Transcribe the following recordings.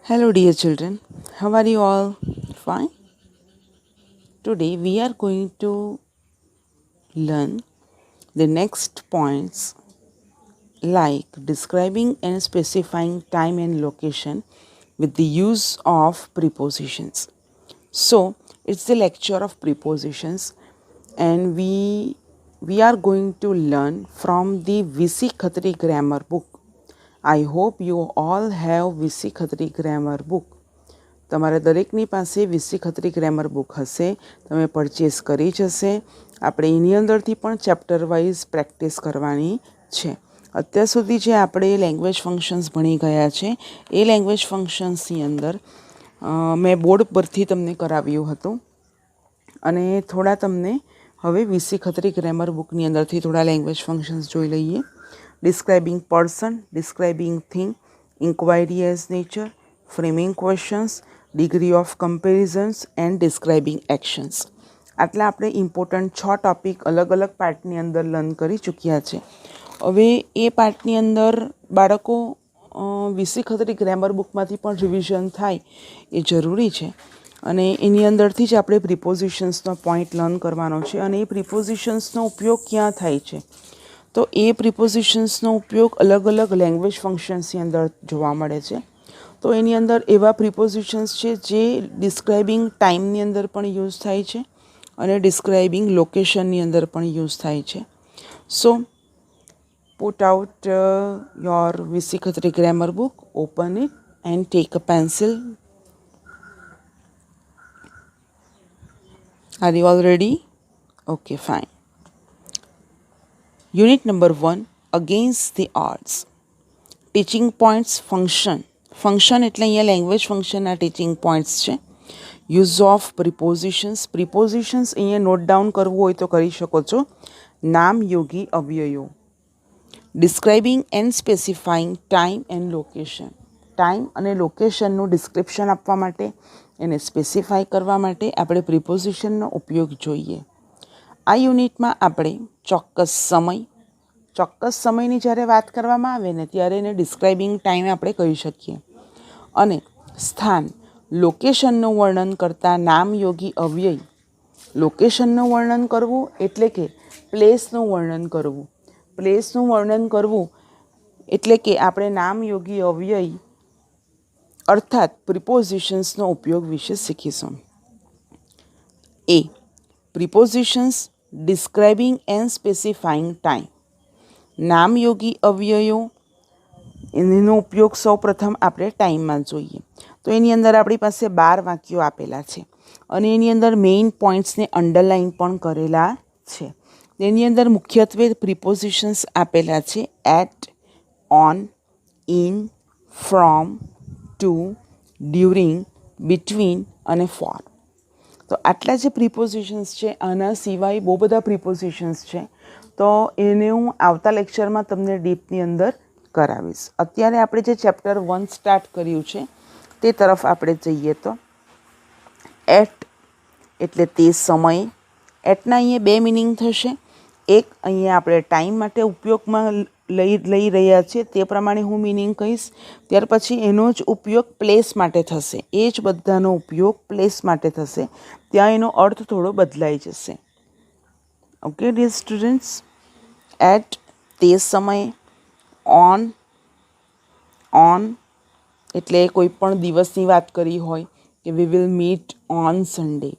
Hello, dear children. How are you all? Fine? Today we are going to learn the next points like describing and specifying time and location with the use of prepositions. So, it's the lecture of prepositions and we are going to learn from the VC Khatri grammar book. I hope you all have VC Khatri grammar book. તમારા દરેકની પાસે VC Khatri grammar book હશે, તમે purchase કરી જ હશે. આપણે એની અંદરથી પણ ચેપ્ટર વાઇઝ પ્રેક્ટિસ કરવાની છે. અત્યાર સુધી જે આપણે લેંગ્વેજ ફંક્શન્સ ભણી ગયા છે એ લેંગ્વેજ ફંક્શન્સની અંદર મેં બોર્ડ પરથી તમને કરાવ્યું હતું અને થોડા તમને હવે વીસી ખત્રી ગ્રામર બુકની અંદરથી થોડા લેંગ્વેજ ફંક્શન્સ જોઈ લઈએ. Describing person, describing thing, inquiry as nature, framing questions, degree of comparisons and describing actions. આટલા આપણે ઇમ્પોર્ટન્ટ 6 ટોપિક અલગ અલગ પાર્ટની અંદર લર્ન કરી ચૂક્યા છે. હવે એ પાર્ટની અંદર બાળકો વીસી ખત્રી ગ્રામર બુકમાંથી પણ રિવિઝન થાય એ જરૂરી છે અને એની અંદરથી જ આપણે પ્રિપોઝિશન્સનો પોઈન્ટ લર્ન કરવાનો છે અને એ પ્રિપોઝિશન્સનો ઉપયોગ ક્યાં થાય છે તો એ પ્રિપોઝિશન્સનો ઉપયોગ અલગ અલગ લેંગ્વેજ ફંક્શન્સની અંદર જોવા મળે છે. તો એની અંદર એવા પ્રિપોઝિશન્સ છે જે ડિસ્ક્રાઇબિંગ ટાઈમની અંદર પણ યુઝ થાય છે અને ડિસ્ક્રાઇબિંગ લોકેશનની અંદર પણ યુઝ થાય છે. સો put out your VC Khatri grammar book, open it and take a pencil. Are you all ready? Okay, fine. Unit number 1, against the odds. Teaching points function એટલે અહીંયા લેંગ્વેજ ફંક્શનના ટીચિંગ પોઈન્ટ્સ છે. Use of પ્રિપોઝિશન્સ અહીંયા note down કરવું હોય તો કરી શકો છો. નામ યોગી અવ્યયો. Describing and specifying time and location. Time અને લોકેશનનું ડિસ્ક્રિપ્શન આપવા માટે એને સ્પેસિફાઈ કરવા માટે આપણે પ્રિપોઝિશનનો ઉપયોગ જોઈએ. આ યુનિટમાં આપણે ચોક્કસ સમયની જ્યારે વાત કરવામાં આવે ને ત્યારે એને ડિસ્ક્રાઇબિંગ ટાઈમ આપણે કહી શકીએ અને સ્થાન લોકેશનનું વર્ણન કરતા નામયોગી અવ્યય. લોકેશનનું વર્ણન કરવું એટલે કે પ્લેસનું વર્ણન કરવું એટલે કે આપણે નામયોગી અવ્યય અર્થાત પ્રિપોઝિશન્સનો ઉપયોગ વિશે શીખીશું. એ prepositions describing and specifying time. નામયોગી અવ્યયો એનો ઉપયોગ સૌ પ્રથમ આપણે ટાઈમમાં જોઈએ. તો એની અંદર આપણી પાસે 12 વાક્યો આપેલા છે અને એની અંદર મેઇન પોઈન્ટ્સને અંડરલાઇન પણ કરેલા છે. તેની અંદર મુખ્યત્વે પ્રિપોઝિશન્સ આપેલા છે at, on, in, from, to, during, between અને ફોર. તો આટલા જે પ્રિપોઝિશન્સ છે, આના સિવાય બહુ બધા પ્રિપોઝિશન્સ છે તો એને હું આવતા લેક્ચરમાં તમને ડીપની અંદર કરાવીશ. અત્યારે આપણે જે ચેપ્ટર 1 સ્ટાર્ટ કર્યું છે તે તરફ આપણે જઈએ તો એટ એટલે તે સમયે. એટના અહીંયા 2 મિનિંગ થશે. એક અહીંયા આપણે ટાઈમ માટે ઉપયોગમાં લઈ રહ્યા છીએ તે પ્રમાણે હું મિનિંગ કહીશ. ત્યાર પછી એનો જ ઉપયોગ પ્લેસ માટે થશે. એ જ બધાનો ઉપયોગ પ્લેસ માટે થશે. ત્યાં એનો અર્થ થોડો બદલાઈ જશે. ઓકે ડિયર સ્ટુડન્ટ્સ, એટ તે સમયે. ઓન એટલે કોઈ પણ દિવસની વાત કરી હોય કે we will meet on Sunday.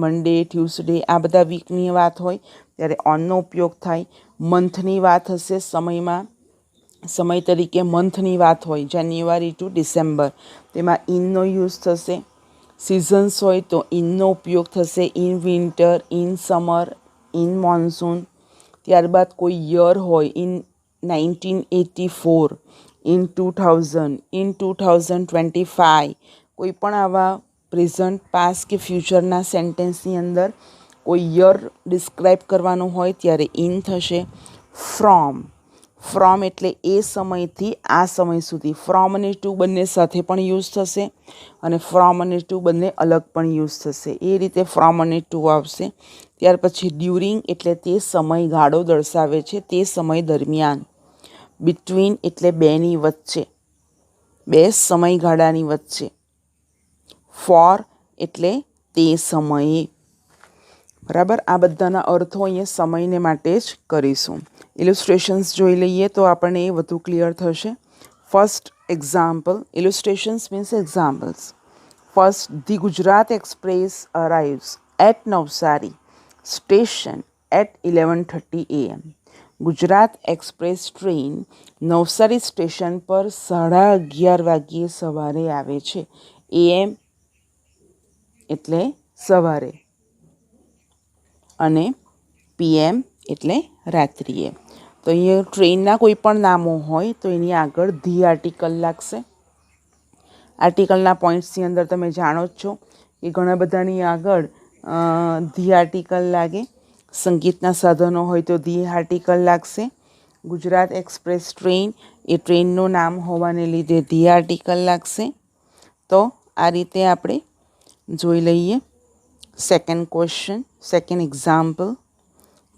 Monday, Tuesday આ બધા વીકની વાત હોય ત્યારે ઓનનો ઉપયોગ થાય. મંથની વાત હશે, સમય તરીકે મંથની વાત હોય જાન્યુઆરી ટુ ડિસેમ્બર, તેમાં ઇનનો યુઝ થશે. સિઝન્સ હોય તો ઇનનો ઉપયોગ થશે. In winter, in summer, in monsoon. ત્યારબાદ કોઈ યર હોય ઇન 1984, ઇન 2000, ઇન 2025. કોઈ પણ આવા પ્રેઝન્ટ, પાસ્ટ કે ફ્યુચરના સેન્ટેન્સની અંદર કોઈ યર ડિસ્ક્રાઇબ કરવાનું હોય ત્યારે ઇન થશે. ફ્રોમ એટલે એ સમયથી આ સમય સુધી. ફ્રોમ અને ટુ બંને સાથે પણ યુઝ થશે અને ફ્રોમ અને ટુ બંને અલગ પણ યુઝ થશે. એ રીતે ફ્રોમ અને ટુ આવશે. ત્યાર પછી ડ્યુરિંગ એટલે તે સમયગાળો દર્શાવે છે, તે સમય દરમિયાન. બિટવીન એટલે બેની વચ્ચે. બે સમયગાળાની વચ્ચે. ફોર એટલે તે સમયે. બરાબર, આ બધાના અર્થો અહીંયા સમયને માટે જ કરીશું. ઇલુસ્ટ્રેશન્સ જોઈ લઈએ તો આપણને એ વધુ ક્લિયર થશે. First example, illustrations means examples. First, the Gujarat express arrives at Navsari station at 11:30 AM. Gujarat express train Navsari station પર 11:30 વાગ્યે સવારે આવે છે. AM એટલે સવારે અને PM એટલે રાત્રિએ. તો અહીંયા ટ્રેનના કોઈ પણ નામો હોય તો એની આગળ ધી આર્ટિકલ લાગશે. આર્ટિકલના પોઈન્ટ્સની અંદર તમે જાણો જ છો કે ઘણા બધાની આગળ ધી આર્ટિકલ લાગે. સંગીતના સાધનો હોય તો ધી આર્ટિકલ લાગશે. ગુજરાત એક્સપ્રેસ ટ્રેન એ ટ્રેનનું નામ હોવાને લીધે ધી આર્ટિકલ લાગશે. તો આ રીતે આપણે જોઈ લઈએ. Second question, second example.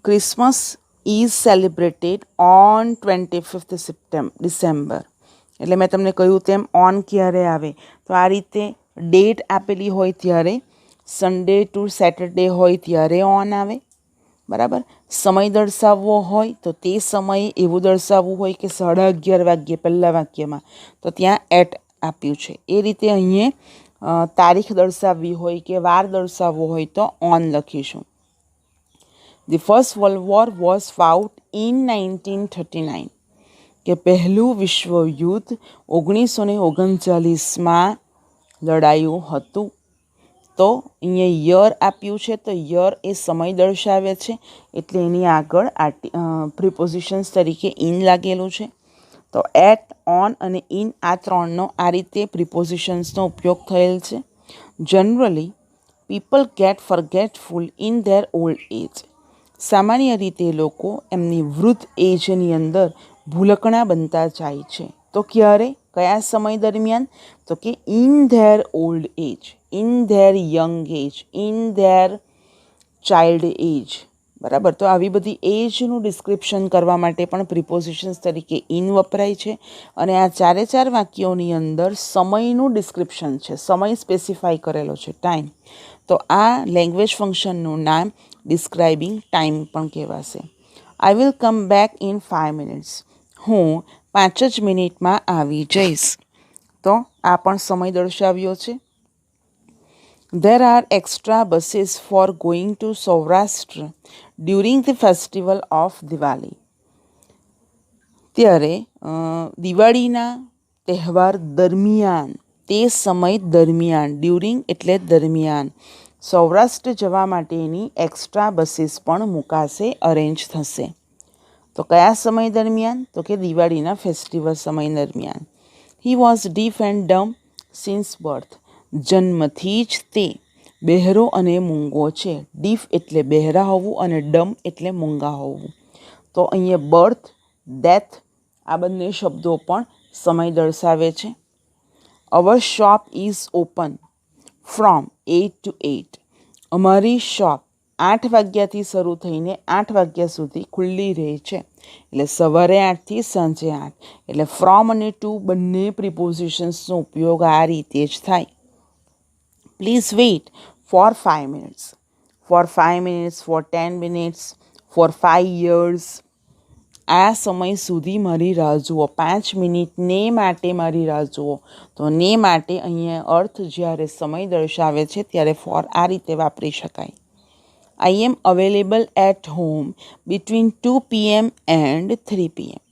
Christmas is celebrated on 25th December. એટલે મેં તમને કહ્યું તેમ ઓન ક્યારે આવે તો આ રીતે ડેટ આપેલી હોય ત્યારે સન્ડે ટુ સેટરડે હોય ત્યારે ઓન આવે. બરાબર, સમય દર્શાવવો હોય તો તે સમયે એવું દર્શાવવું હોય કે 11:30 વાગ્યે પહેલાં વાક્યમાં તો ત્યાં એટ આપ્યું છે. એ રીતે અહીંયા તારીખ દર્શાવવી હોય કે વાર દર્શાવવો હોય તો ઓન લખીશું. The first world war was ફાઉટ in 1939. કે પહેલું વિશ્વયુદ્ધ 1939માં લડાયું હતું. તો અહીંયા યર આપ્યું છે તો યર એ સમય દર્શાવે છે એટલે એની આગળ પ્રિપોઝિશન્સ તરીકે ઇન લાગેલું છે. તો એટ, ઓન અને ઇન આ ત્રણનો આ રીતે પ્રિપોઝિશન્સનો ઉપયોગ થયેલ છે. Generally people get forgetful in their old age. સામાન્ય રીતે લોકો એમની વૃદ્ધ એજની અંદર ભૂલકણા બનતા જાય છે. તો ક્યારે, કયા સમય દરમિયાન? તો કે in their old age, in their young age, in their child age. બરાબર, તો આવી બધી એજનું ડિસ્ક્રિપ્શન કરવા માટે પણ પ્રિપોઝિશન્સ તરીકે ઇન વપરાય છે. અને આ ચારે ચાર વાક્યોની અંદર સમયનું ડિસ્ક્રિપ્શન છે, સમય સ્પેસિફાઈ કરેલો છે, ટાઈમ. તો આ લેંગ્વેજ ફંક્શનનું નામ ડિસ્ક્રાઇબિંગ ટાઈમ પણ કહેવાશે. I will come back in 5 minutes. હું 5 જ મિનિટમાં આવી જઈશ. તો આ પણ સમય દર્શાવ્યો છે. There are extra buses for going to Saurashtra during the festival of Diwali. ત્યારે દિવાળીના તહેવાર દરમિયાન, તે સમય દરમિયાન, ડ્યુરિંગ એટલે દરમિયાન, સૌરાષ્ટ્ર જવા માટેની એક્સ્ટ્રા બસીસ પણ મુકાશે, અરેન્જ થશે. તો કયા સમય દરમિયાન? તો કે દિવાળીના ફેસ્ટિવલ સમય દરમિયાન. He was deaf and dumb since birth. જન્મથી જ તે બહેરો અને મૂંગો છે. ડીફ એટલે બહેરા હોવું અને ડમ એટલે મૂંગા હોવું. તો અહીંયા બર્થ, ડેથ આ બંને શબ્દો પણ સમય દર્શાવે છે. Our shop is open from 8 to 8. અમારી શોપ 8 વાગ્યાથી શરૂ થઈને 8 વાગ્યા સુધી ખુલ્લી રહે છે. એટલે સવારે 8થી સાંજે 8. એટલે ફ્રોમ અને ટુ બંને પ્રિપોઝિશન્સનો ઉપયોગ આ રીતે જ થાય. Please wait for 5 minutes. For 5 minutes, for 10 minutes, for 5 years. આ સમય સુધી મારી રાહ જુઓ. 5 મિનિટને માટે મારી રાહ જુઓ. તો ને માટે અહીંયા અર્થ જ્યારે સમય દર્શાવે છે ત્યારે ફોર આ રીતે વાપરી શકાય. I am available at home between 2 PM and 3 PM.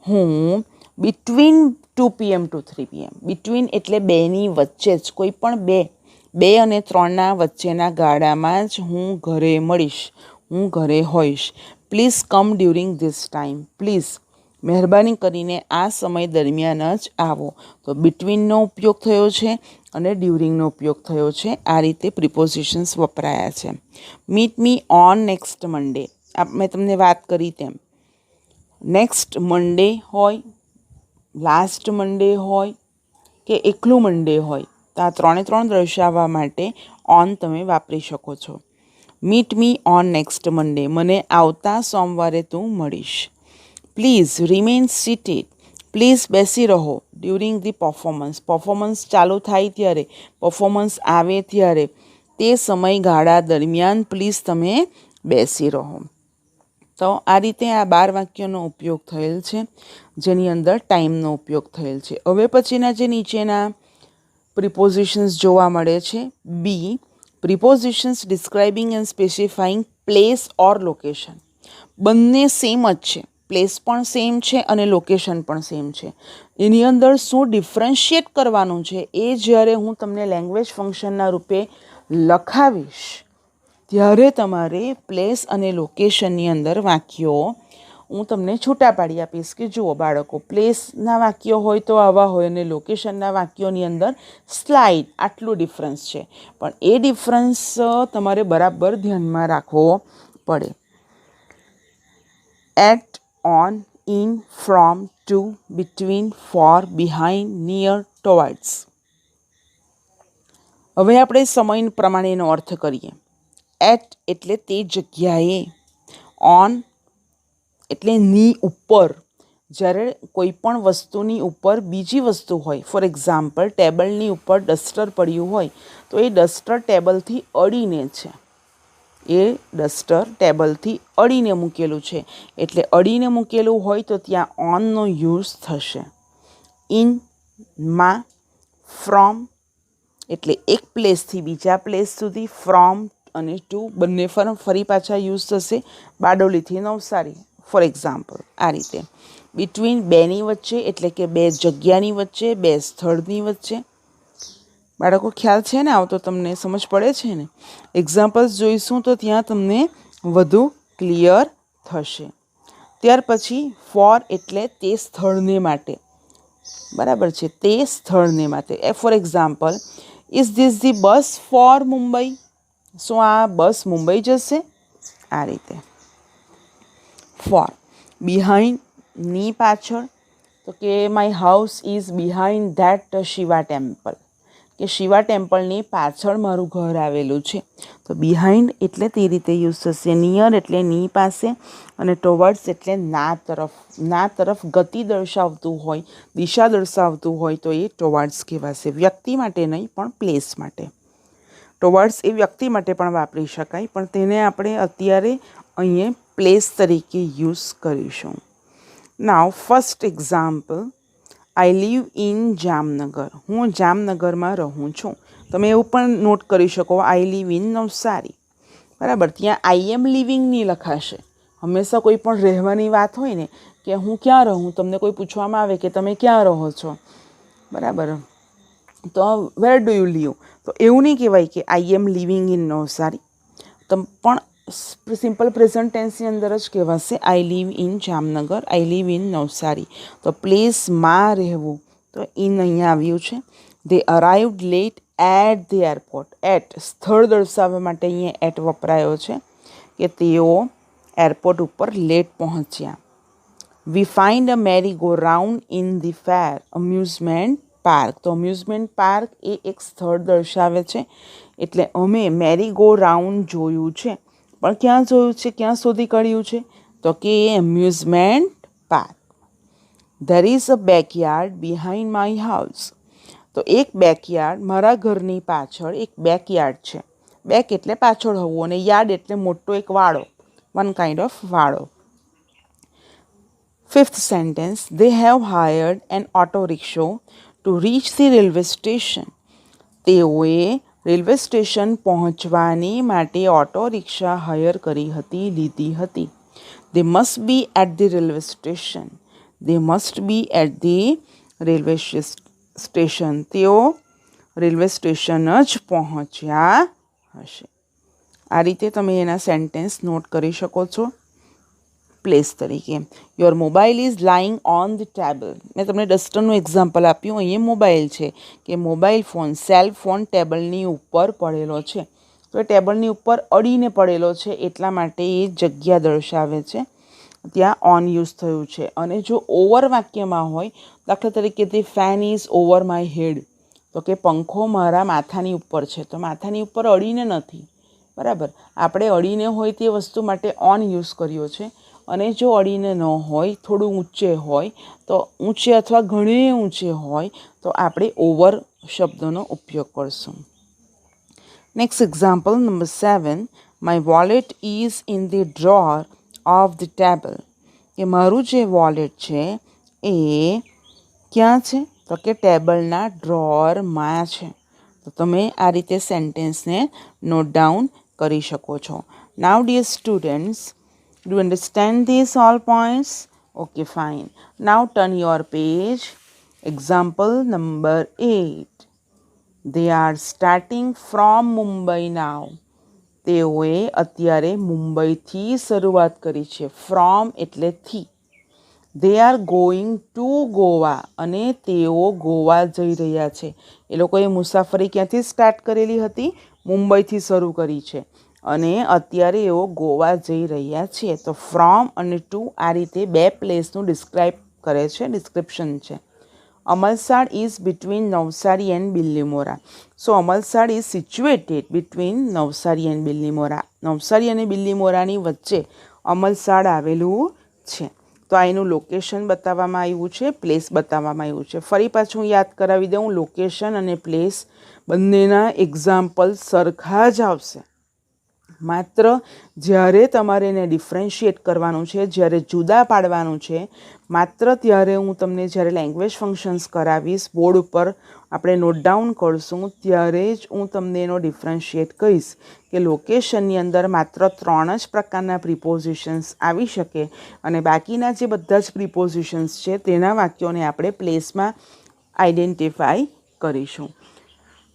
હું between 2 PM to 3 PM. between એટલે બેની વચ્ચે જ, કોઈ પણ બે અને 3ના વચ્ચેના ગાળામાં જ હું ઘરે મળીશ, હું ઘરે હોઈશ. Please come during this time. Please મહેરબાની કરીને આ સમય દરમિયાન જ આવો. તો બિટવીનનો ઉપયોગ થયો છે અને ડ્યુરિંગનો ઉપયોગ થયો છે. આ રીતે પ્રિપોઝિશન્સ વપરાયા છે. Meet me on next Monday. મેં તમને વાત કરી તેમ નેક્સ્ટ મંડે હોય, લાસ્ટ મંડે હોય કે એકલું મંડે હોય તો આ ત્રણ દર્શાવવા માટે ઓન તમે વાપરી શકો છો. Meet me on next Monday. મને આવતા સોમવારે તું મળીશ. પ્લીઝ રિમેન સીટેડ પ્લીઝ બેસી રહો ડ્યુરિંગ ધી પરફોર્મન્સ ચાલુ થાય ત્યારે, પરફોર્મન્સ આવે ત્યારે, તે સમયગાળા દરમિયાન પ્લીઝ તમે બેસી રહો. તો આ રીતે આ 12 વાક્યોનો ઉપયોગ થયેલ છે, જેની અંદર ટાઈમનો ઉપયોગ થયેલ છે. હવે પછીના જે નીચેના પ્રિપોઝિશન્સ જોવા મળે છે. B, prepositions describing and specifying place or location. બંને સેમ જ છે, પ્લેસ પણ સેમ છે અને લોકેશન પણ સેમ છે. એની અંદર શું ડિફરન્શિએટ કરવાનું છે એ જ્યારે હું તમને લેંગ્વેજ ફંક્શનના રૂપે લખાવીશ ત્યારે તમારે પ્લેસ અને લોકેશનની અંદર વાક્યો હું તમને છૂટા પાડી આપીશ કે જુઓ બાળકો, પ્લેસના વાક્યો હોય તો આવા હોય અને લોકેશનના વાક્યોની અંદર સ્લાઇડ આટલું ડિફરન્સ છે. પણ એ ડિફરન્સ તમારે બરાબર ધ્યાનમાં રાખવો પડે. At, on, in, from, to, between, for, behind, near, towards. હવે આપણે સમય પ્રમાણેનો અર્થ કરીએ. એટ એટલે તે જગ્યાએ, ઓન એટલે ની ઉપર, જ્યારે કોઈ પણ વસ્તુની ઉપર બીજી વસ્તુ હોય, ફોર એક્ઝામ્પલ ટેબલની ઉપર ડસ્ટર પડ્યું હોય તો એ ડસ્ટર ટેબલથી અડીને છે, એ ડસ્ટર ટેબલથી અડીને મૂકેલું છે, એટલે અડીને મૂકેલું હોય તો ત્યાં ઓનનો યુઝ થશે. ઇન માં, ફ્રોમ એટલે એક પ્લેસથી બીજા પ્લેસ સુધી, ફ્રોમ અને ટુ બંને ફરી પાછા યુઝ થશે, બારડોલીથી નવસારી ફોર એક્ઝામ્પલ. આ રીતે બિટવીન બેની વચ્ચે એટલે કે બે જગ્યાની વચ્ચે, બે સ્થળની વચ્ચે. બાળકો ખ્યાલ છે ને, આવતો તમને સમજ પડે છે ને? એક્ઝામ્પલ્સ જોઈશું તો ત્યાં તમને વધુ ક્લિયર થશે. ત્યાર પછી ફોર એટલે તે સ્થળને માટે, બરાબર છે, તે સ્થળને માટે. For example, is this the bus for Mumbai? શું આ બસ મુંબઈ જશે? આ રીતે. ફોર, બિહાઇન્ડ ની પાછળ, તો કે my house is behind that Shiva temple, કે શિવા ટેમ્પલની પાછળ મારું ઘર આવેલું છે. તો બિહાઇન્ડ એટલે તે રીતે યુઝ થશે. નિયર એટલે ની પાસે, અને ટુવર્ડ્સ એટલે ના તરફ ગતિ દર્શાવતું હોય, દિશા દર્શાવતું હોય તો એ ટુવર્ડ્સ કહેવાશે. વ્યક્તિ માટે નહીં પણ પ્લેસ માટે. ટુવર્ડ્સ એ વ્યક્તિ માટે પણ વાપરી શકાય, પણ તેને આપણે અત્યારે અહીંયા પ્લેસ તરીકે યુઝ કરીશું. Now first example, I live in Jamnagar. હું જામનગરમાં રહું છું. તમે એવું પણ નોટ કરી શકો, આઈ લીવ ઇન નવસારી. બરાબર, ત્યાં આઈ એમ લિવિંગ નહીં લખાશે. હંમેશા કોઈ પણ રહેવાની વાત હોય ને કે હું ક્યાં રહું, તમને કોઈ પૂછવામાં આવે કે તમે ક્યાં રહો છો, બરાબર, તો વેર ડુ યુ લીવ, તો એવું નહીં કહેવાય કે I am living in Navsari. પણ સિમ્પલ પ્રેઝન્ટ ટેન્સની અંદર જ કહેવાશે I live in Jamnagar, I live in Navsari. તો પ્લેસમાં રહેવું, તો ઇન અહીંયા આવ્યું છે. They arrived late at the airport. At સ્થળ દર્શાવવા માટે અહીંયા એટ વપરાયો છે, કે તેઓ એરપોર્ટ ઉપર લેટ પહોંચ્યા. We find a merry go round in the fair amusement park. તો અમ્યુઝમેન્ટ પાર્ક એ એક સ્થળ દર્શાવે છે, એટલે અમે મેરી ગો રાઉન્ડ જોયું છે. પણ ક્યાં જોયું છે, ક્યાં સુધી કાઢ્યું છે, તો કે amusement park. There is a backyard behind my house. તો એક બેકયાર્ડ, મારા ઘરની પાછળ એક બેકયાર્ડ છે. બેક એટલે પાછળ હોવું, અને યાર્ડ એટલે મોટો એક વાડો, વન કાઇન્ડ ઓફ વાડો. Fifth sentence, they have hired an auto rickshaw to reach the railway station. તેઓએ રેલવે સ્ટેશન પહોંચવાની માટે ઓટો રિક્ષા હાયર કરી હતી, લીધી હતી. They must be at the railway station. They must be at the railway station. તેઓ railway station જ પહોંચ્યા હશે. આ રીતે તમે એના સેન્ટેન્સ નોટ કરી શકો છો પ્લેસ તરીકે. Your mobile is lying on the table. મેં તમને ડસ્ટરનું એક્ઝામ્પલ આપ્યું. અહીંયા મોબાઈલ છે, કે મોબાઈલ ફોન, સેલ ફોન ટેબલની ઉપર પડેલો છે. તો એ ટેબલની ઉપર અડીને પડેલો છે, એટલા માટે એ જગ્યા દર્શાવે છે, ત્યાં ઓન યુઝ થયું છે. અને જો ઓવર વાક્યમાં હોય, દાખલા તરીકે the fan is over my head, તો કે પંખો મારા માથાની ઉપર છે, તો માથાની ઉપર અડીને નથી, બરાબર. આપણે અડીને હોય તે વસ્તુ માટે ઓન યુઝ કર્યો છે. અને જો અડીને ન હોય, થોડું ઊંચે હોય, તો ઊંચે અથવા ઘણે ઊંચે હોય તો આપણે ઓવર શબ્દનો ઉપયોગ કરશું. Next example number 7. My wallet is in the drawer of the table. કે મારું જે વોલેટ છે એ ક્યાં છે? તો કે ટેબલના ડ્રોઅરમાં છે. તો તમે આ રીતે સેન્ટેન્સને નોટ ડાઉન કરી શકો છો. Now dear students, do you understand these all points? Okay, fine. Now turn your page. Example number 8. They are starting from Mumbai now. તેઓએ અત્યારે મુંબઈથી શરૂઆત કરી છે. ફ્રોમ એટલે થી. They are going to Goa, અને તેઓ ગોવા જઈ રહ્યા છે. એ લોકોએ મુસાફરી ક્યાંથી સ્ટાર્ટ કરેલી હતી? મુંબઈથી શરૂ કરી છે, અને અત્યારે એઓ ગોવા જઈ રહ્યા છે. તો ફ્રોમ અને ટુ આ રીતે બે પ્લેસનું ડિસ્ક્રાઇબ કરે છે, ડિસ્ક્રિપ્શન છે. Amalsad is between Navsari and Bilimora. So Amalsad is situated between Navsari and Bilimora. Navsari અને બિલ્લીમોરાની વચ્ચે અમલસાડ આવેલું છે. તો આ એનું લોકેશન બતાવવામાં આવ્યું છે, પ્લેસ બતાવવામાં આવ્યું છે. ફરી પાછું યાદ કરાવી દઉં, લોકેશન અને પ્લેસ બંનેના એક્ઝામ્પલ સરખા જ આવશે. માત્ર જ્યારે તમારે એને ડિફરન્શિએટ કરવાનું છે, જ્યારે જુદા પાડવાનું છે, માત્ર ત્યારે હું તમને જ્યારે લેંગ્વેજ ફંક્શન્સ કરાવીશ, બોર્ડ ઉપર આપણે નોટ ડાઉન કરશું, ત્યારે જ હું તમને એનો ડિફરન્શિએટ કહીશ કે લોકેશનની અંદર માત્ર 3 જ પ્રકારના પ્રિપોઝિશન્સ આવી શકે, અને બાકીના જે બધા જ પ્રિપોઝિશન્સ છે તેના વાક્યોને આપણે પ્લેસમાં આઈડેન્ટિફાઈ કરીશું.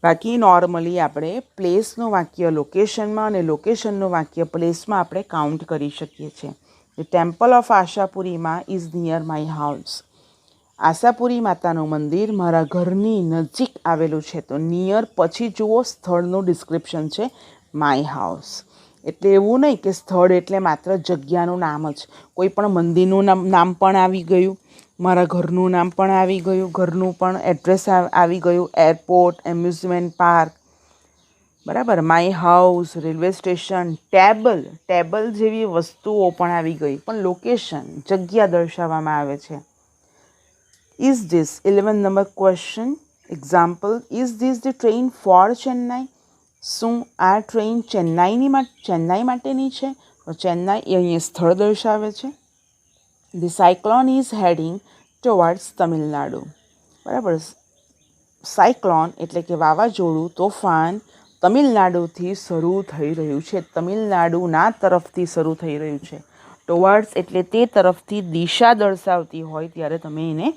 બાકી નોર્મલી આપણે પ્લેસનું વાક્ય લોકેશનમાં અને લોકેશનનું વાક્ય પ્લેસમાં આપણે કાઉન્ટ કરી શકીએ છીએ. ધ ટેમ્પલ ઓફ આશાપુરીમાં is near my house. Ashapuri માતાનું મંદિર મારા ઘરની નજીક આવેલું છે. તો નિયર પછી જુઓ, સ્થળનું ડિસ્ક્રિપ્શન છે માય હાઉસ. એટલે એવું નહીં કે સ્થળ એટલે માત્ર જગ્યાનું નામ જ, કોઈ પણ મંદિરનું નામ પણ આવી ગયું, મારા ઘરનું નામ પણ આવી ગયું, ઘરનું પણ એડ્રેસ આવી ગયું, એરપોર્ટ, એમ્યુઝમેન્ટ પાર્ક, બરાબર, my house, railway station, table જેવી વસ્તુઓ પણ આવી ગઈ, પણ લોકેશન, જગ્યા દર્શાવવામાં આવે છે. Is this 11 number question example, is this the train for Chennai? શું આ ટ્રેન ચેન્નાઈ માટેની છે? તો ચેન્નાઈ એ અહીંયા સ્થળ દર્શાવે છે. The cyclone is heading towards Tamil Nadu. બરાબર, સાયક્લોન એટલે કે વાવાઝોડું, તોફાન તમિલનાડુથી શરૂ થઈ રહ્યું છે, તમિલનાડુના તરફથી શરૂ થઈ રહ્યું છે. ટુવર્ડ્સ એટલે તે તરફથી દિશા દર્શાવતી હોય ત્યારે તમે એને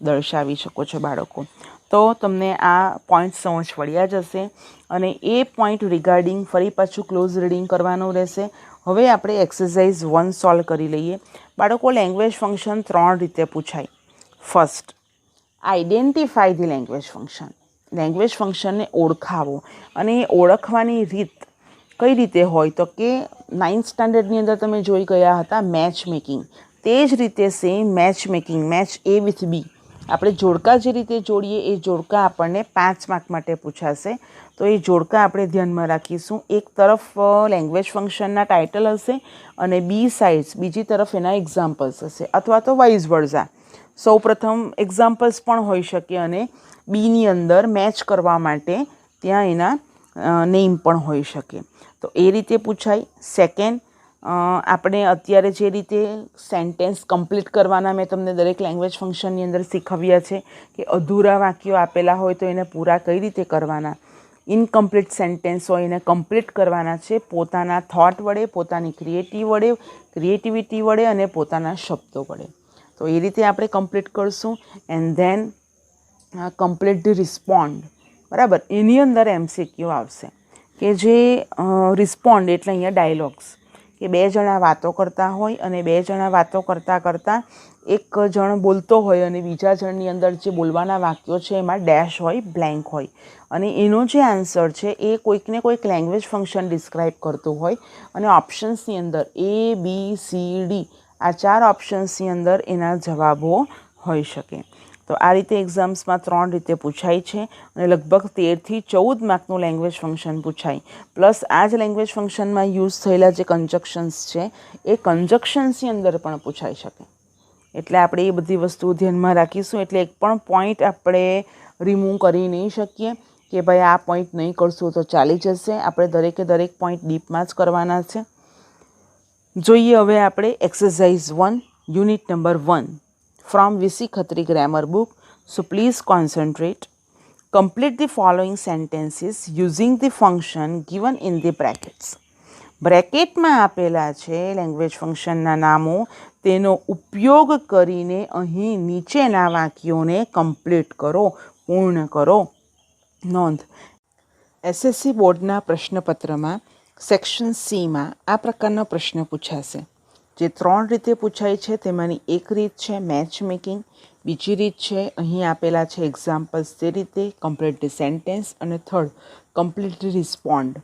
દર્શાવી શકો છો બાળકો. તો તમને આ પોઈન્ટ સમજ પડ્યા જ હશે, અને એ પોઈન્ટ રિગાર્ડિંગ ફરી પાછું ક્લોઝ રીડિંગ કરવાનું રહેશે. હવે આપણે એક્સરસાઇઝ 1 સોલ્વ કરી લઈએ. બાળકો, લેંગ્વેજ ફંક્શન 3 રીતે પૂછાય. First, identify the language function. Language ફંક્શનને ઓળખાવો, અને એ ઓળખવાની રીત કઈ રીતે હોય? તો કે 9th સ્ટાન્ડર્ડની અંદર તમે જોઈ ગયા હતા મેચ મેકિંગ. તે જ રીતે same match making, match A with B, આપણે જોડકા જે રીતે જોડીએ એ જોડકા આપણને 5 માર્ક માટે પૂછાશે. તો એ જોડકા આપણે ધ્યાનમાં રાખીશું. એક તરફ લેંગ્વેજ ફંક્શનના ટાઇટલ હશે, અને બી સાઇડ્સ બીજી તરફ એના એક્ઝામ્પલ્સ હશે, અથવા તો વાઇઝ વર્ઝા. સૌ પ્રથમ એક્ઝામ્પલ્સ પણ હોઈ શકે, અને બીની અંદર મેચ કરવા માટે ત્યાં એના નેમ પણ હોઈ શકે. તો એ રીતે પૂછાય. સેકન્ડ, આપણે અત્યારે જે રીતે સેન્ટેન્સ કમ્પ્લીટ કરવાના મેં તમને દરેક લેંગ્વેજ ફંક્શનની અંદર શીખવ્યા છે કે અધૂરા વાક્યો આપેલા હોય તો એને પૂરા કઈ રીતે કરવાના, ઇનકમ્પ્લીટ સેન્ટેન્સ હોય એને કમ્પ્લીટ કરવાના છે પોતાના થોટ વડે, પોતાની ક્રિએટિવિટી વડે અને પોતાના શબ્દો વડે. તો એ રીતે આપણે કમ્પ્લીટ કરશું. And then complete the respond. બરાબર, એની અંદર MCQ આવશે કે જે રિસ્પોન્ડ એટલે અહીંયા ડાયલોગ્સ, કે 2 જણા વાતો કરતા હોય, અને 2 જણા વાતો કરતાં એક જણ બોલતો હોય, અને બીજા જણની અંદર જે બોલવાના વાક્યો છે એમાં ડેશ હોય, બ્લેન્ક હોય, અને એનો જે આન્સર છે એ કોઈકને કોઈક લેંગ્વેજ ફંક્શન ડિસ્ક્રાઇબ કરતું હોય, અને ઓપ્શન્સની અંદર ABCD આ 4 ઓપ્શન્સની અંદર એના જવાબો હોઈ શકે. તો આ રીતે એક્ઝામ્સમાં 3 રીતે પૂછાય છે અને લગભગ 13 થી 14 માર્કનું લેંગ્વેજ ફંક્શન પૂછાય. પ્લસ આ જ લેંગ્વેજ ફંક્શનમાં યુઝ થયેલા જે કન્જક્શન્સ છે એ કન્જક્શન્સની અંદર પણ પૂછાઈ શકે. એટલે આપણે એ બધી વસ્તુ ધ્યાનમાં રાખીશું. એટલે એક પણ પોઈન્ટ આપણે રિમૂવ કરી નહીં શકીએ કે ભાઈ આ પોઈન્ટ નહીં કરશું તો ચાલી જશે. આપણે દરેક પોઈન્ટ ડીપમાં જ કરવાના છે. જોઈએ હવે આપણે exercise 1 unit number 1 from VC Khatri grammar book. So please concentrate. Complete the following sentences using the function given in the brackets. બ્રેકેટમાં આપેલા છે લેંગ્વેજ ફંક્શનના નામો, તેનો ઉપયોગ કરીને અહીં નીચેના વાક્યોને કમ્પ્લીટ કરો, પૂર્ણ કરો. નોંધ: એસએસસી બોર્ડના પ્રશ્નપત્રમાં સેક્શન સીમાં આ પ્રકારનો પ્રશ્ન પૂછાશે. જે 3 રીતે પૂછાય છે તેમાંની એક રીત છે મેચ મેકિંગ, બીજી રીત છે અહીં આપેલા છે એક્ઝામ્પલ્સ તે રીતે, કમ્પ્લીટ ધી સેન્ટેન્સ, અને થર્ડ કમ્પ્લીટ રિસ્પોન્ડ.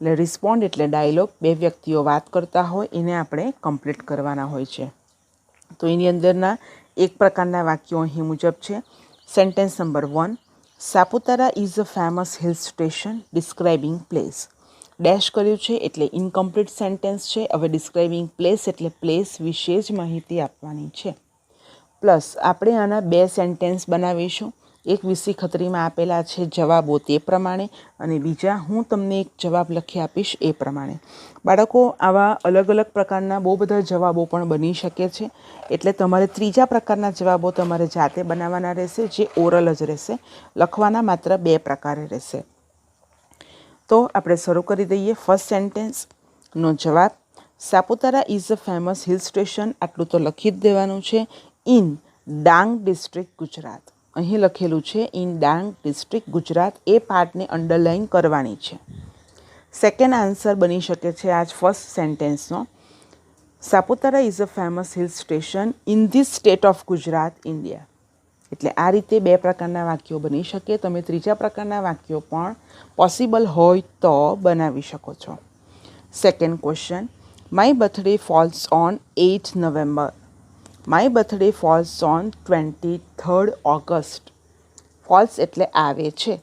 એટલે રિસ્પોન્ડ એટલે ડાયલોગ, 2 વ્યક્તિઓ વાત કરતા હોય એને આપણે કમ્પ્લીટ કરવાના હોય છે. તો એની અંદરના એક પ્રકારના વાક્યો અહીં મુજબ છે. Sentence number 1, Saputara is a famous hill station describing place. Dash કર્યું છે એટલે ઇનકમ્પ્લીટ સેન્ટેન્સ છે. હવે ડિસ્ક્રાઇબિંગ પ્લેસ એટલે પ્લેસ વિશે જ માહિતી આપવાની છે. પ્લસ આપણે આના 2 સેન્ટેન્સ બનાવીશું. એક VC ખત્રીમાં આપેલા છે જવાબો તે પ્રમાણે, અને બીજા હું તમને એક જવાબ લખી આપીશ એ પ્રમાણે. બાળકો, આવા અલગ અલગ પ્રકારના બહુ બધા જવાબો પણ બની શકે છે. એટલે તમારે ત્રીજા પ્રકારના જવાબો તમારે જાતે બનાવવાના રહેશે, જે ઓરલ જ રહેશે. લખવાના માત્ર 2 પ્રકારે રહેશે. તો આપણે શરૂ કરી દઈએ. ફર્સ્ટ સેન્ટેન્સનો જવાબ: Saputara is a famous hill station. આટલું તો લખી જ દેવાનું છે. In Dang district Gujarat. અહીં લખેલું છે ઇન ડાંગ ડિસ્ટ્રિક્ટ ગુજરાત. એ પાર્ટને અંડરલાઇન કરવાની છે. સેકન્ડ આન્સર બની શકે છે આ જ ફર્સ્ટ સેન્ટેન્સનો: Saputara is a famous hill station in the state of Gujarat, India. એટલે આ રીતે 2 પ્રકારના વાક્યો બની શકે. તમે ત્રીજા પ્રકારના વાક્યો પણ પોસિબલ હોય તો બનાવી શકો છો. Second question: my birthday falls on 8 November. My birthday falls on 23rd August. False એટલે આવે છે.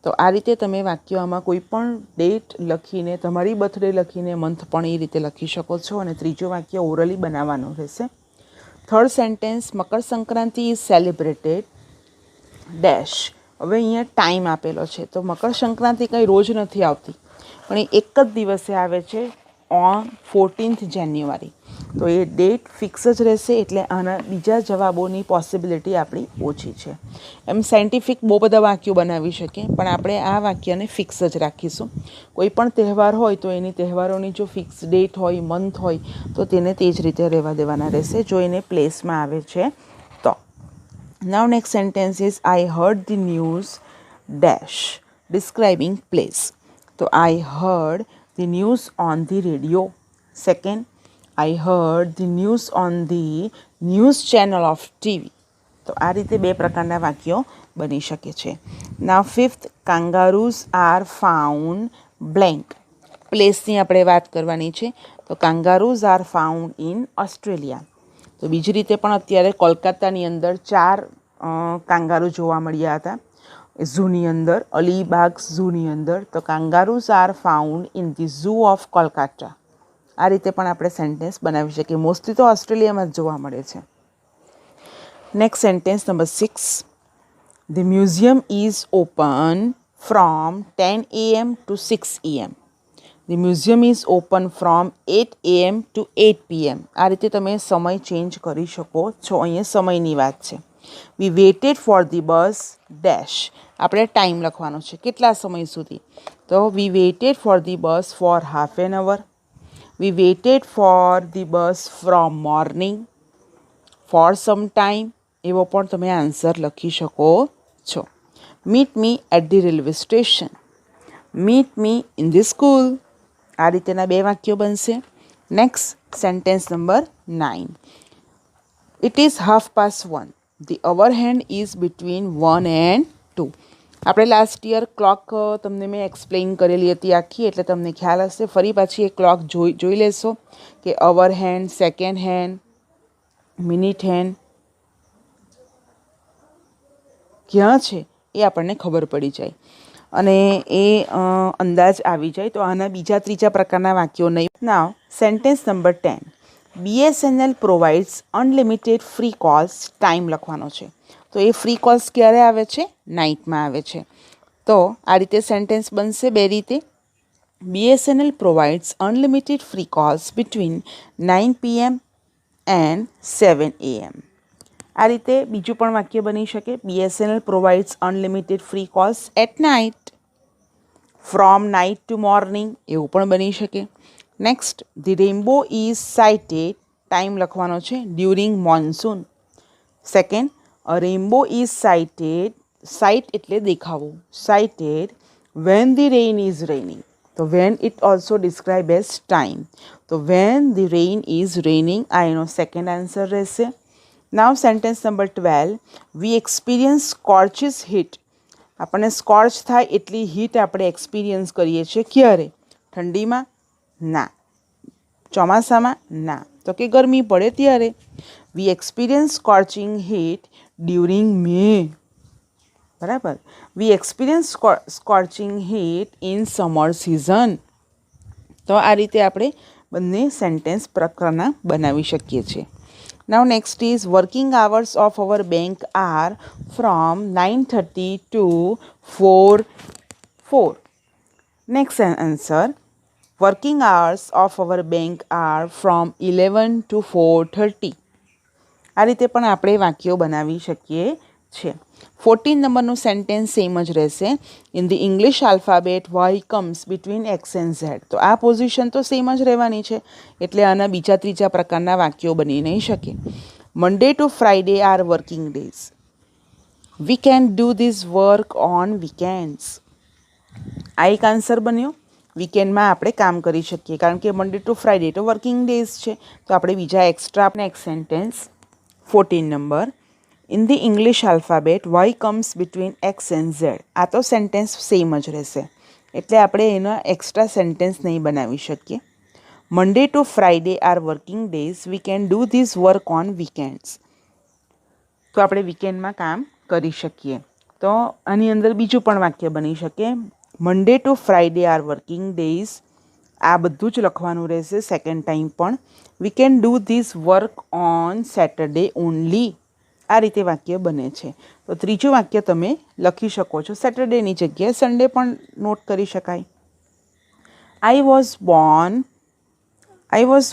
તો આ રીતે તમે વાક્યો આમાં કોઈ પણ ડેટ લખીને, તમારી બર્થડે લખીને મંથ પણ એ રીતે લખી શકો છો. અને ત્રીજો વાક્ય ઓરલી બનાવવાનું રહેશે. Third sentence: Makar Sankranti is celebrated dash. હવે અહીંયા ટાઈમ આપેલો છે. તો મકર સંક્રાંતિ કંઈ રોજ નથી આવતી, પણ એ એક જ દિવસે આવે છે, ઓન 14th જાન્યુઆરી. તો એ ડેટ ફિક્સ જ રહેશે. એટલે આના બીજા જવાબોની પોસિબિલિટી આપણી ઓછી છે. એમ સાયન્ટિફિક બહુ બધા વાક્યો બનાવી શકીએ, પણ આપણે આ વાક્યને ફિક્સ જ રાખીશું. કોઈ પણ તહેવાર હોય તો એની તહેવારોની જો ફિક્સ ડેટ હોય, મંથ હોય, તો તેને તે જ રીતે રહેવા દેવાના રહેશે જો એને પ્લેસમાં આવે છે તો. Now next sentence is I heard the news dash describing place. તો I heard the news on the radio. Second, I heard the news on the news channel of TV. તો આ રીતે 2 પ્રકારના વાક્યો બની શકે છે. Now fifth, kangaroos are found blank. પ્લેસની આપણે વાત કરવાની છે. તો kangaroos are found in Australia. તો બીજી રીતે પણ અત્યારે કોલકાતાની અંદર 4 કાંગારૂ જોવા મળ્યા હતા ઝૂની અંદર, અલીબાગ ઝૂની અંદર. તો kangaroos are found in the zoo of Kolkata. આ રીતે પણ આપણે સેન્ટેન્સ બનાવી શકીએ. મોસ્ટલી તો ઓસ્ટ્રેલિયામાં જ જોવા મળે છે. Next sentence number 6, the museum is open from 10 AM to 6 AM. The museum is open from 8 AM to 8 PM. આ રીતે તમે સમય ચેન્જ કરી શકો છો. અહીંયા સમયની વાત છે. We waited for the bus dash. આપણે ટાઈમ લખવાનો છે, કેટલા સમય સુધી. તો we waited for the bus for half an hour. We waited for the bus from morning, for some time. એવો પણ તમે આન્સર લખી શકો છો. Meet me at the railway station. Meet me in the school. આ રીતેના 2 વાક્યો બનશે. Next sentence number 9, it is 1:30. The hour hand is between 1 and 2. આપણે લાસ્ટ યર ક્લોક તમને મેં એક્સપ્લેન કરેલી હતી આખી, એટલે તમને ખ્યાલ હશે. ફરી પાછી એ ક્લોક જોઈ લેશો કે hour hand, second hand, minute hand, ક્યાં છે એ આપણને ખબર પડી જાય અને એ અંદાજ આવી જાય. તો આના બીજા ત્રીજા પ્રકારના વાક્યો નહીં. Now sentence number 10. BSNL provides unlimited free calls. Time લખવાનો છે. તો એ ફ્રી કોલ્સ ક્યારે આવે છે? નાઇટમાં આવે છે. તો આ રીતે સેન્ટેન્સ બનશે બે રીતે. BSNL provides unlimited free calls between 9 p.m. and 7 a.m. આ રીતે બીજું પણ વાક્ય બની શકે. BSNL provides unlimited free calls at night. From night to morning એવું પણ બની શકે. Next, the rainbow is sighted. Time લખવાનો છે. During monsoon. Second, a rainbow is sighted. Sight એટલે દેખાવું. સાઇટેડ when the rain is raining. તો when it also described as time. તો when the rain is raining આ એનો સેકન્ડ આન્સર રહેશે. નાવ sentence number 12. We experience scorches heat. આપણને સ્કોર્ચ થાય એટલી હીટ આપણે એક્સપિરિયન્સ કરીએ છીએ. ક્યારે? ઠંડીમાં? ના. ચોમાસામાં? ના. તો કે ગરમી પડે ત્યારે. We experience scorching heat during May. બરાબર. We experience scorching heat in summer season. તો આ રીતે આપણે બંને સેન્ટેન્સ પ્રકારના બનાવી શકીએ છીએ. Now next is working hours of our bank are from 9:30 to 4. Next answer, working hours of our bank are from 11 to 4:30. આ રીતે પણ આપણે વાક્યો બનાવી શકીએ છીએ. 14 નંબરનું સેન્ટેન્સ સેમ જ રહેશે. In the English alphabet Y comes between X and Z. તો આ પોઝિશન તો સેમ જ રહેવાની છે એટલે આના બીજા ત્રીજા પ્રકારના વાક્યો બની નહીં શકે. મંડે to Friday are working days. We can do this work on weekends. આ એક આન્સર બન્યો. વીકેન્ડમાં આપણે કામ કરી શકીએ કારણ કે મંડે ટુ ફ્રાઈડે તો વર્કિંગ ડેઝ છે. તો આપણે બીજા extra next sentence 14 number. In the English alphabet Y comes between X and Z. આ તો સેન્ટેન્સ સેમ જ રહેશે એટલે આપણે એના એક્સ્ટ્રા સેન્ટેન્સ નહીં બનાવી શકીએ. મંડે to Friday are working days. We can do this work on weekends. તો આપણે વીકેન્ડમાં કામ કરી શકીએ. તો આની અંદર બીજું પણ વાક્ય બની શકે. મંડે to Friday are working days. આ બધું જ લખવાનું રહેશે સેકન્ડ ટાઈમ પણ. We can do this work on Saturday only. આ રીતે વાક્ય બને છે. તો ત્રીજું વાક્ય તમે લખી શકો છો. સેટરડેની જગ્યાએ સન્ડે પણ નોટ કરી શકાય. I was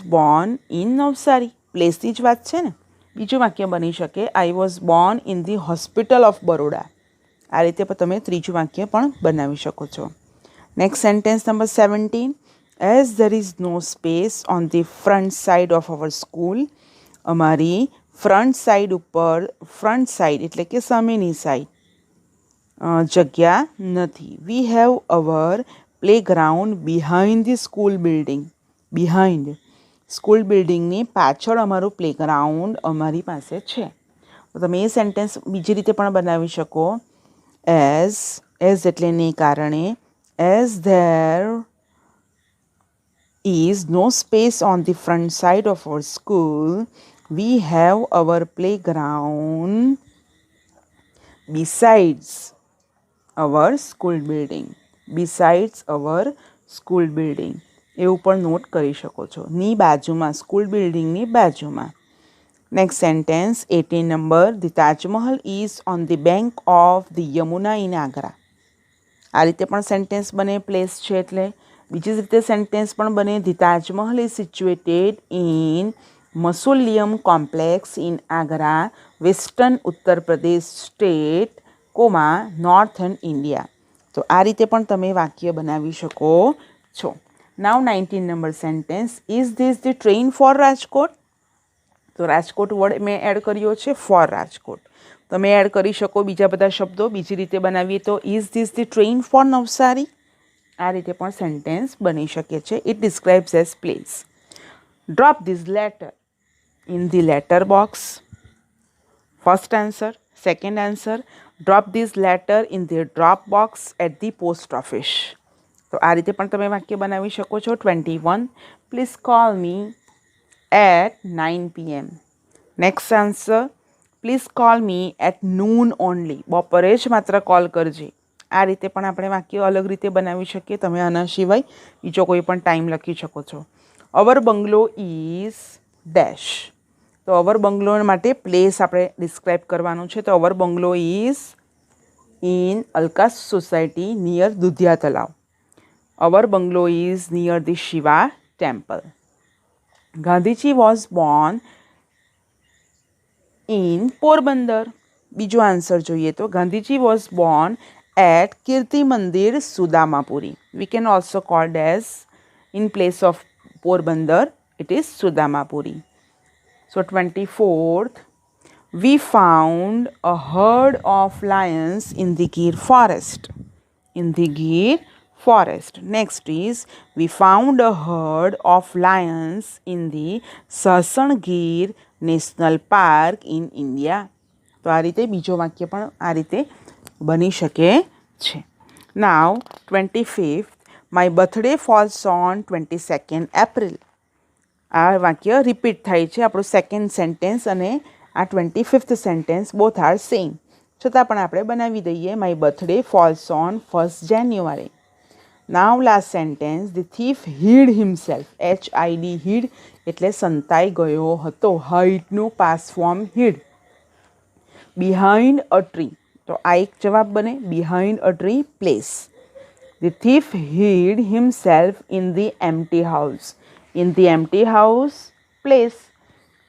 born in Navsari. પ્લેસની જ વાત છે ને. બીજું વાક્ય બની શકે I was born in the hospital of Baroda. આ રીતે પણ તમે ત્રીજું વાક્ય પણ બનાવી શકો છો. Next sentence number 17. As there is no space on the front side of our school. અમારી ફ્રન્ટ સાઇડ ઉપર, ફ્રન્ટ સાઇડ એટલે કે સામેની સાઇડ જગ્યા નથી. We have our play ground behind the school building. Behind school બિલ્ડિંગની પાછળ અમારું પ્લે ગ્રાઉન્ડ અમારી પાસે છે. તો તમે એ સેન્ટેન્સ બીજી રીતે પણ બનાવી શકો. એઝ એટલે ને કારણે. As there is no space on the front side of our school, we have our playground besides our school building. Besides our school building. એવું પણ નોટ કરી શકો છો. ની બાજુમાં, સ્કૂલ બિલ્ડિંગની બાજુમાં. Next sentence 18 number. The Taj Mahal is on the bank of the Yamuna in Agra. આ રીતે પણ સેન્ટેન્સ બને પ્લેસ છે એટલે. બીજી જ રીતે સેન્ટેન્સ પણ બને. The Taj Mahal is situated in mausoleum complex in Agra, western Uttar Pradesh state, northern India. તો આ રીતે પણ તમે વાક્ય બનાવી શકો છો. Now 19 number sentence. Is this the train for Rajkot. તો રાજકોટ વર્ડ મેં એડ કર્યો છે ફોર રાજકોટ. તમે એડ કરી શકો બીજા બધા શબ્દો. બીજી રીતે બનાવીએ તો is this the train for Navsari. આ રીતે પણ સેન્ટેન્સ બની શકે છે. It describes as place. Drop this letter in the letter box. First answer. Second answer, drop this letter in the drop box at the post office. તો આ રીતે પણ તમે વાક્ય બનાવી શકો છો. 21. Please call me at 9 p.m. Next answer. Please call me at noon only. બપોરે જ માત્ર કોલ કરજે. આ રીતે પણ આપણે વાક્ય અલગ રીતે બનાવી શકીએ. તમે આના સિવાય બીજો કોઈ પણ ટાઈમ લખી શકો છો. અવર બંગલો ઇઝ ડેશ. તો અવર બંગલો માટે પ્લેસ આપણે ડિસ્ક્રાઇબ કરવાનું છે. તો our bungalow is in Alkas society near Dudhiya Talav. Our bungalow is near the Shiva temple. Gandhiji was born in Porbandar. બીજો આન્સર જોઈએ તો Gandhiji was born at Kirti Mandir Sudamapuri. We can also called as in place of Porbandar, it is Sudamapuri. So 24th, we found a herd of lions in the Gir forest. In the Gir forest. Next is, we found a herd of lions in the Sasan Gir National Park in India. તો આ રીતે બીજો વાક્ય પણ આ રીતે બની શકે છે. Now 25th, my birthday falls on 22nd April. આ વાક્ય રિપીટ થાય છે. આપણું સેકન્ડ સેન્ટેન્સ અને આ 25th sentence both are same. છતાં પણ આપણે બનાવી દઈએ. My birthday falls on 1st January. Now last sentence, the thief hid himself. HID hid એટલે સંતાઈ ગયો હતો. હાઇડનું past form hid. Behind a tree. તો આ એક જવાબ બને. Behind a tree place. The thief hid himself in the empty house. In the empty house, place.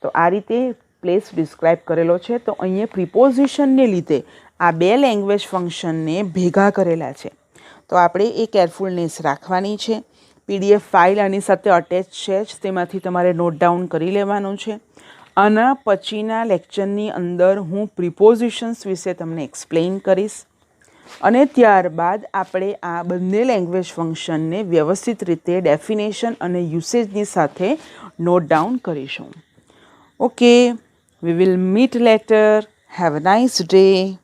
તો આ રીતે પ્લેસ ડિસ્ક્રાઇબ કરેલો છે. તો અહીંયા પ્રિપોઝિશનને લીધે આ બે લેંગ્વેજ ફંક્શનને ભેગા કરેલા છે. તો આપણે એ કેરફુલનેસ રાખવાની છે. PDF ફાઇલ આની સાથે અટેચ છે જ, તેમાંથી તમારે નોટ ડાઉન કરી લેવાનું છે. આના પછીના લેક્ચરની અંદર હું પ્રિપોઝિશન્સ વિશે તમને એક્સપ્લેન કરીશ. અને ત્યારબાદ આપણે આ બંને લેંગ્વેજ ફંક્શનને વ્યવસ્થિત રીતે ડેફિનેશન અને યુસેજની સાથે નોટ ડાઉન કરીશું. Okay, we will meet letter. Have a nice day.